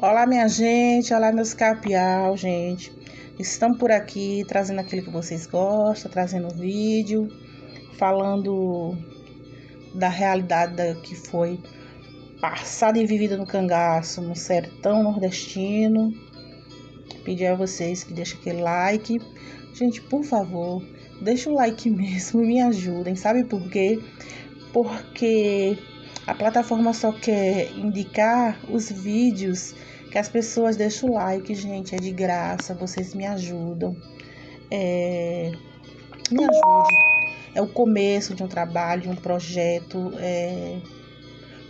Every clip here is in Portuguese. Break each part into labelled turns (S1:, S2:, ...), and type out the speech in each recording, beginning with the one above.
S1: Olá, minha gente, olá, meus capial, gente. Estamos por aqui trazendo aquilo que vocês gostam, trazendo vídeo, falando da realidade que foi passada e vivida no cangaço, no sertão nordestino. Pedir a vocês que deixem aquele like. Gente, por favor, deixa o like mesmo, me ajudem. Sabe por quê? Porque a plataforma só quer indicar os vídeos que as pessoas deixam o like, gente, é de graça, vocês me ajudam. Me ajude. É o começo de um trabalho, de um projeto,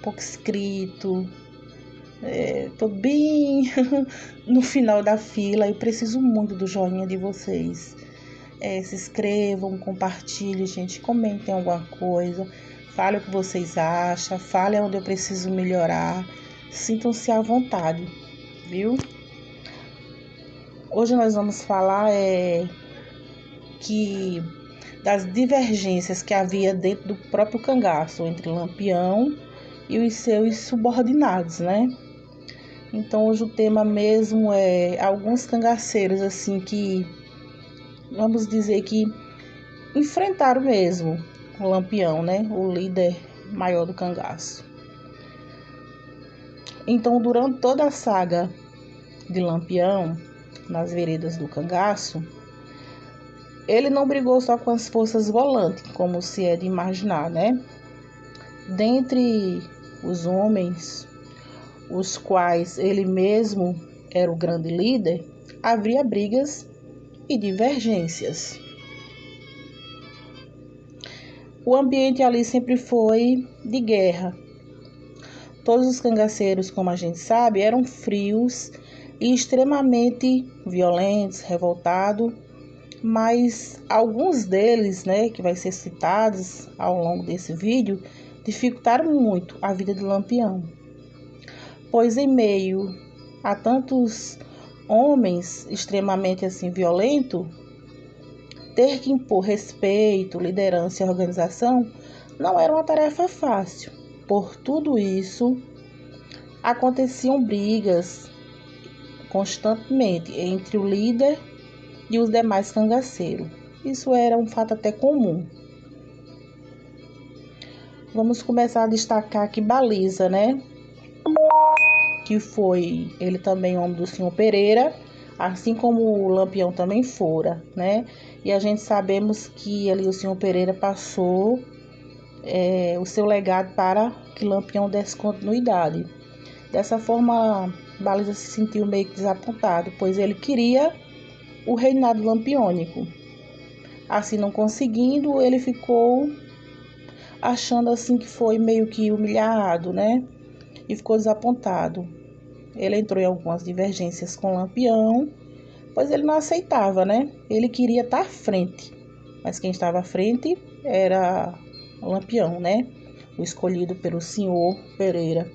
S1: pouco escrito. Tô bem no final da fila e preciso muito do joinha de vocês. Se inscrevam, compartilhem, gente, comentem alguma coisa, fale o que vocês acham, fale onde eu preciso melhorar, sintam-se à vontade, viu? Hoje nós vamos falar das divergências que havia dentro do próprio cangaço, entre Lampião e os seus subordinados, né? Então hoje o tema mesmo é alguns cangaceiros assim que, vamos dizer que enfrentaram mesmo o Lampião, né? O líder maior do cangaço. Então, durante toda a saga de Lampião, nas veredas do cangaço, ele não brigou só com as forças volantes, como se é de imaginar, né? Dentre os homens, os quais ele mesmo era o grande líder, havia brigas e divergências. O ambiente ali sempre foi de guerra. Todos os cangaceiros, como a gente sabe, eram frios e extremamente violentos, revoltados, mas alguns deles, né, que vai ser citados ao longo desse vídeo, dificultaram muito a vida de Lampião, pois em meio a tantos homens extremamente assim violentos, ter que impor respeito, liderança e organização não era uma tarefa fácil. Por tudo isso, aconteciam brigas constantemente entre o líder e os demais cangaceiros. Isso era um fato até comum. Vamos começar a destacar aqui Baliza, né? Que foi ele também homem do senhor Pereira, assim como o Lampião também fora, né? E a gente sabemos que ali o senhor Pereira passou o seu legado para que Lampião desse continuidade. Dessa forma, Baliza se sentiu meio que desapontado, pois ele queria o reinado lampiônico. Assim, não conseguindo, ele ficou achando assim que foi meio que humilhado, né? E ficou desapontado. Ele entrou em algumas divergências com Lampião, pois ele não aceitava, né? Ele queria estar à frente, mas quem estava à frente era o Lampião, né? O escolhido pelo senhor Pereira.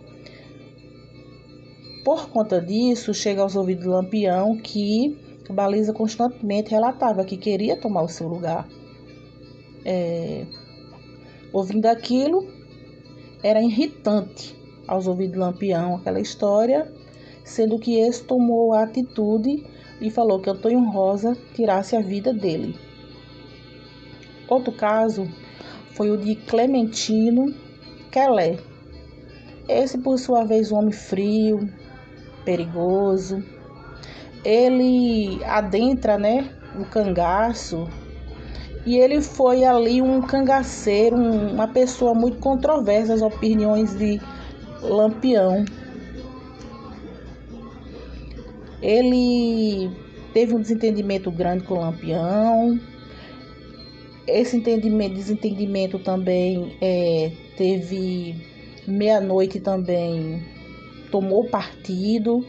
S1: Por conta disso, chega aos ouvidos do Lampião que Baliza constantemente relatava que queria tomar o seu lugar. Ouvindo aquilo, era irritante aos ouvidos do Lampião aquela história, sendo que esse tomou a atitude e falou que Antônio Rosa tirasse a vida dele. Outro caso foi o de Clementino Quelé. Esse, por sua vez, um homem frio, perigoso. Ele adentra, né, o cangaço, e ele foi ali um cangaceiro, uma pessoa muito controversa às opiniões de Lampião. Ele teve um desentendimento grande com Lampião. Esse desentendimento também teve meia-noite também tomou partido.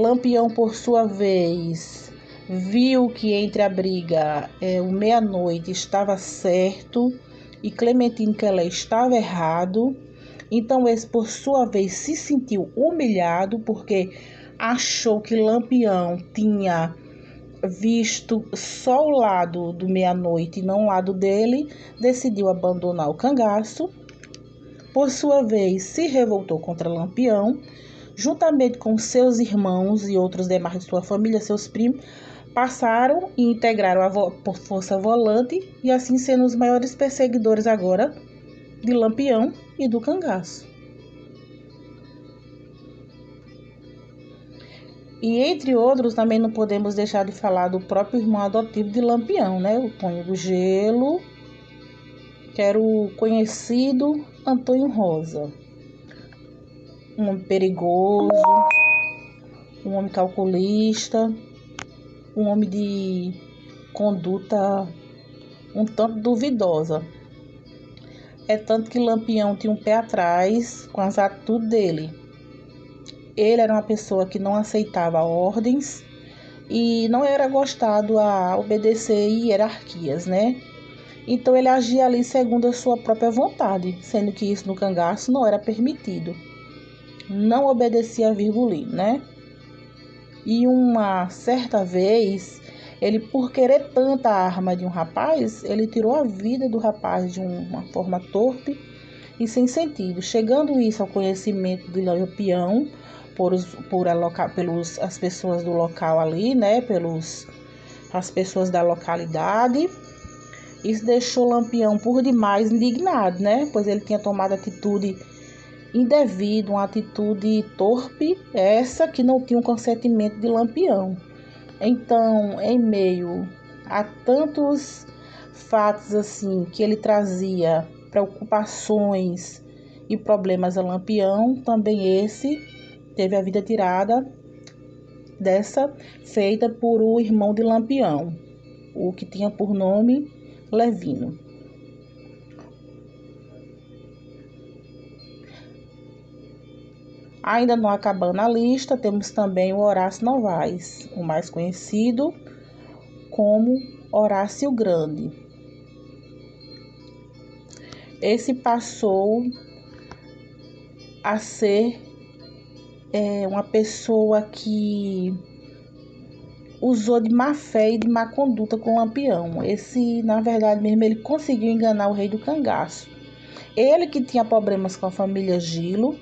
S1: Lampião, por sua vez, viu que entre a briga o meia-noite estava certo e Clementino Quelé estava errado. Então esse, por sua vez, se sentiu humilhado porque achou que Lampião tinha visto só o lado do meia-noite e não o lado dele, decidiu abandonar o cangaço. Por sua vez, se revoltou contra Lampião, juntamente com seus irmãos e outros demais de sua família, seus primos, passaram e integraram a força volante e assim sendo os maiores perseguidores agora de Lampião e do cangaço. E entre outros, também não podemos deixar de falar do próprio irmão adotivo de Lampião, né? O Tonho do Gelo, que era o conhecido Antônio Rosa. Um homem perigoso, um homem calculista, um homem de conduta um tanto duvidosa. É tanto que Lampião tinha um pé atrás com as atitudes dele. Ele era uma pessoa que não aceitava ordens e não era gostado a obedecer hierarquias, né? Então ele agia ali segundo a sua própria vontade, sendo que isso no cangaço não era permitido. Não obedecia a virgulino, né? E uma certa vez, ele, por querer tanta arma de um rapaz, ele tirou a vida do rapaz de uma forma torpe e sem sentido. Chegando isso ao conhecimento de Lampião, pelas as pessoas do local ali, né? As pessoas da localidade. Isso deixou Lampião por demais indignado, né? Pois ele tinha tomado atitude indevida, uma atitude torpe, essa que não tinha o consentimento de Lampião. Então, em meio a tantos fatos assim que ele trazia preocupações e problemas a Lampião, também esse teve a vida tirada feita por o irmão de Lampião, o que tinha por nome Levino. Ainda não acabando a lista, temos também o Horácio Novaes, o mais conhecido como Horácio Grande. Esse passou a ser uma pessoa que usou de má fé e de má conduta com Lampião. Esse, na verdade mesmo, ele conseguiu enganar o rei do cangaço. Ele que tinha problemas com a família Gilo,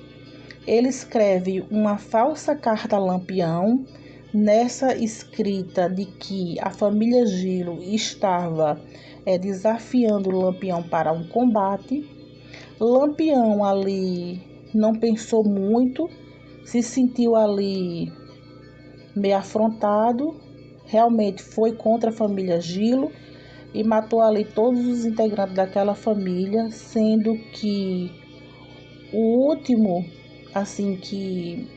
S1: ele escreve uma falsa carta a Lampião, nessa escrita de que a família Gilo estava desafiando Lampião para um combate. Lampião ali não pensou muito, se sentiu ali meio afrontado, realmente foi contra a família Gilo e matou ali todos os integrantes daquela família, sendo que o último, assim, que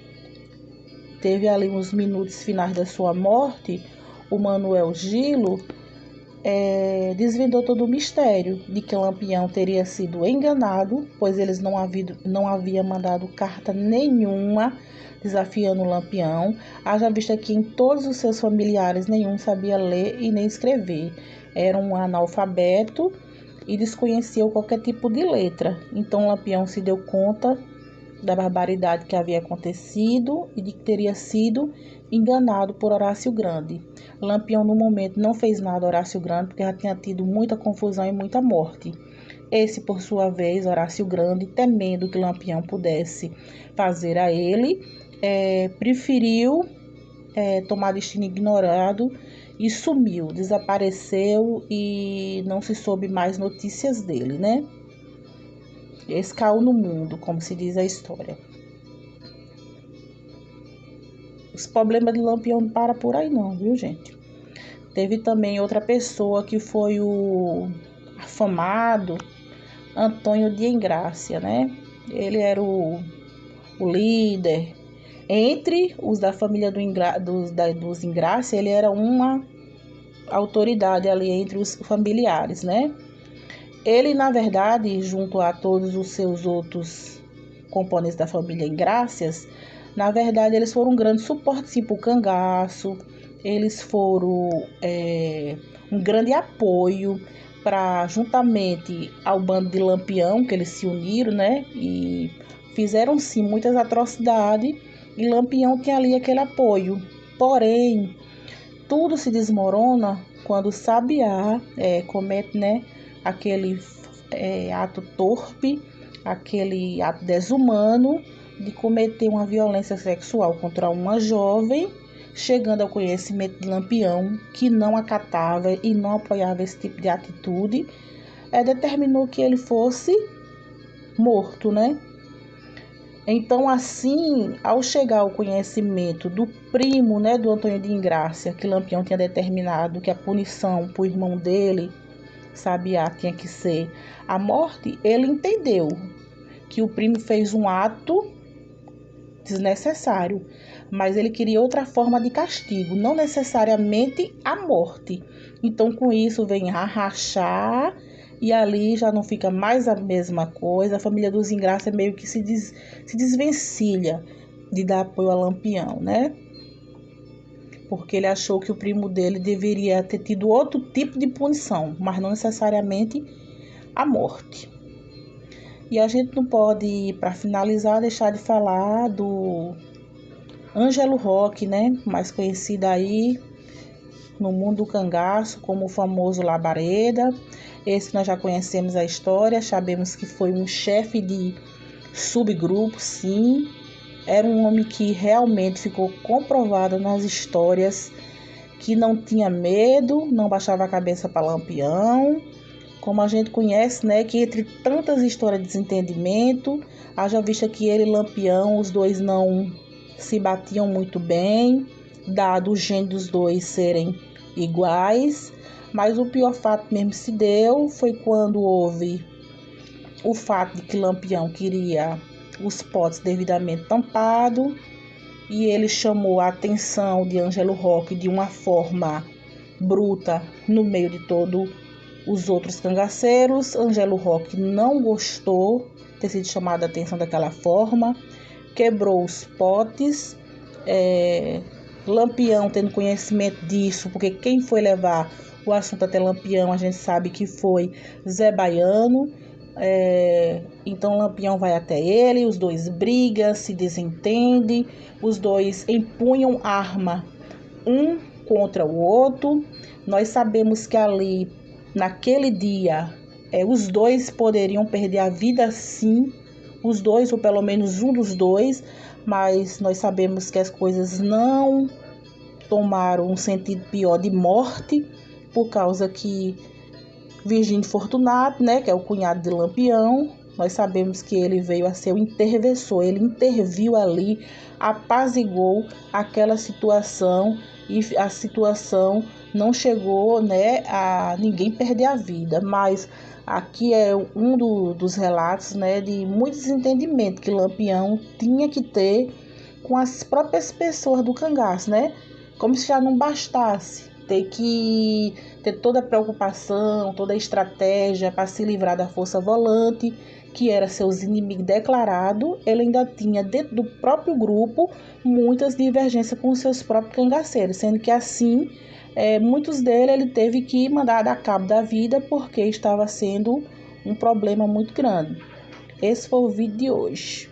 S1: teve ali uns minutos finais da sua morte, o Manuel Gilo, desvendou todo o mistério de que Lampião teria sido enganado, pois eles não haviam mandado carta nenhuma desafiando Lampião, haja vista que em todos os seus familiares nenhum sabia ler e nem escrever, era um analfabeto e desconheciam qualquer tipo de letra. Então Lampião se deu conta da barbaridade que havia acontecido e de que teria sido enganado por Horácio Grande. Lampião, no momento, não fez nada a Horácio Grande, porque já tinha tido muita confusão e muita morte. Esse, por sua vez, Horácio Grande, temendo que Lampião pudesse fazer a ele, preferiu tomar destino ignorado e sumiu, desapareceu e não se soube mais notícias dele, né? Esse caiu no mundo, como se diz a história. Os problemas de Lampião não param por aí não, viu, gente? Teve também outra pessoa que foi o afamado Antônio de Engrácia, né? Ele era o líder. Entre os da família dos Engrácia, ele era uma autoridade ali entre os familiares, né? Ele, na verdade, junto a todos os seus outros componentes da família Engrácias, na verdade, eles foram um grande suporte, sim, para o cangaço. Eles foram um grande apoio para, juntamente ao bando de Lampião, que eles se uniram, né? E fizeram, sim, muitas atrocidades. E Lampião tinha ali aquele apoio. Porém, tudo se desmorona quando o Sabiá comete, né, aquele ato torpe, aquele ato desumano de cometer uma violência sexual contra uma jovem, chegando ao conhecimento de Lampião, que não acatava e não apoiava esse tipo de atitude, determinou que ele fosse morto, né? Então, assim, ao chegar ao conhecimento do primo, né, do Antônio de Ingrácia, que Lampião tinha determinado que a punição para o irmão dele, Sabiá, tinha que ser a morte, ele entendeu que o primo fez um ato desnecessário, mas ele queria outra forma de castigo, não necessariamente a morte. Então, com isso, vem a rachar e ali já não fica mais a mesma coisa. A família dos Ingrácia meio que se desvencilha de dar apoio a Lampião, né? Porque ele achou que o primo dele deveria ter tido outro tipo de punição, mas não necessariamente a morte. E a gente não pode, para finalizar, deixar de falar do Ângelo Roque, né? Mais conhecido aí no mundo do cangaço como o famoso Labareda. Esse nós já conhecemos a história, sabemos que foi um chefe de subgrupo, sim. Era um homem que realmente ficou comprovado nas histórias que não tinha medo, não baixava a cabeça para Lampião. Como a gente conhece, né, que entre tantas histórias de desentendimento, haja vista que ele e Lampião, os dois não se batiam muito bem, dado o gênero dos dois serem iguais, mas o pior fato mesmo se deu foi quando houve o fato de que Lampião queria os potes devidamente tampados e ele chamou a atenção de Ângelo Roque de uma forma bruta no meio de todo os outros cangaceiros. Ângelo Roque não gostou de ter sido chamado a atenção daquela forma, quebrou os potes. Lampião tendo conhecimento disso, porque quem foi levar o assunto até Lampião, a gente sabe que foi Zé Baiano. Então Lampião vai até ele, os dois brigam, se desentendem, os dois empunham arma um contra o outro. Nós sabemos que ali, naquele dia, os dois poderiam perder a vida, sim, os dois, ou pelo menos um dos dois, mas nós sabemos que as coisas não tomaram um sentido pior de morte, por causa que Virgínio Fortunato, né, que é o cunhado de Lampião, nós sabemos que ele veio a ser o interventor, ele interviu ali, apaziguou aquela situação e a situação não chegou, né, a ninguém perder a vida, mas aqui é um dos relatos, né, de muito desentendimento que Lampião tinha que ter com as próprias pessoas do cangaço, né, como se já não bastasse ter que ter toda a preocupação, toda a estratégia para se livrar da força volante, que era seus inimigos declarados. Ele ainda tinha dentro do próprio grupo muitas divergências com os seus próprios cangaceiros, sendo que assim, muitos deles ele teve que mandar dar cabo da vida porque estava sendo um problema muito grande. Esse foi o vídeo de hoje.